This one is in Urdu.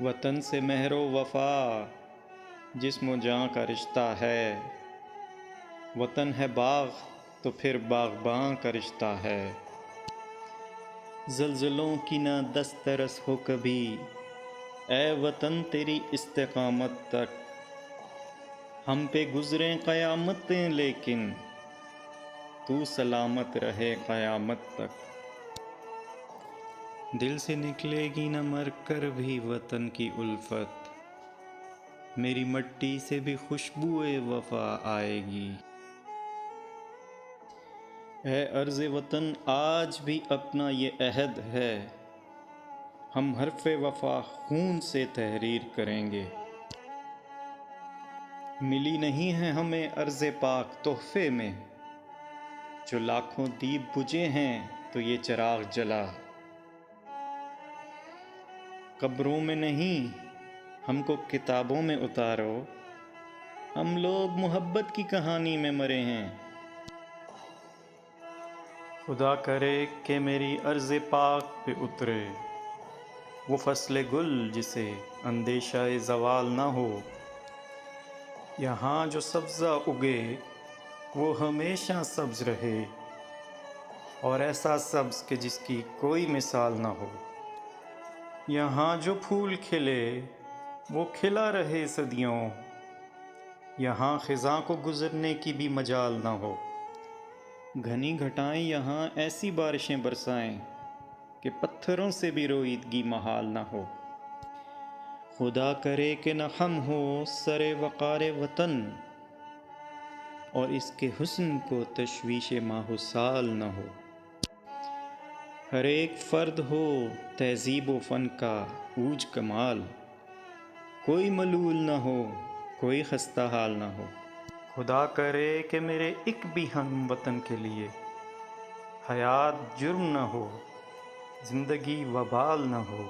وطن سے مہر و وفا جسم و جاں کا رشتہ ہے۔ وطن ہے باغ تو پھر باغباں کا رشتہ ہے۔ زلزلوں کی نہ دسترس ہو کبھی، اے وطن تیری استقامت تک۔ ہم پہ گزریں قیامتیں لیکن تو سلامت رہے قیامت تک۔ دل سے نکلے گی نہ مر کر بھی وطن کی الفت، میری مٹی سے بھی خوشبوئے وفا آئے گی۔ اے ارض وطن آج بھی اپنا یہ عہد ہے، ہم حرف وفا خون سے تحریر کریں گے۔ ملی نہیں ہے ہمیں ارض پاک تحفے میں، جو لاکھوں دیپ بجھے ہیں تو یہ چراغ جلا۔ قبروں میں نہیں ہم کو کتابوں میں اتارو، ہم لوگ محبت کی کہانی میں مرے ہیں۔ خدا کرے کہ میری ارض پاک پہ اترے وہ فصل گل جسے اندیشہ زوال نہ ہو۔ یہاں جو سبزہ اگے وہ ہمیشہ سبز رہے، اور ایسا سبز کہ جس کی کوئی مثال نہ ہو۔ یہاں جو پھول کھلے وہ کھلا رہے صدیوں، یہاں خزاں کو گزرنے کی بھی مجال نہ ہو۔ گھنی گھٹائیں یہاں ایسی بارشیں برسائیں کہ پتھروں سے بھی روئیدگی محال نہ ہو۔ خدا کرے کہ نہ ہم ہو سر وقار وطن، اور اس کے حسن کو تشویش ماہ و سال نہ ہو۔ ہر ایک فرد ہو تہذیب و فن کا عوج کمال، کوئی ملول نہ ہو کوئی خستہ حال نہ ہو۔ خدا کرے کہ میرے ایک بھی ہم وطن کے لیے حیات جرم نہ ہو، زندگی وبال نہ ہو۔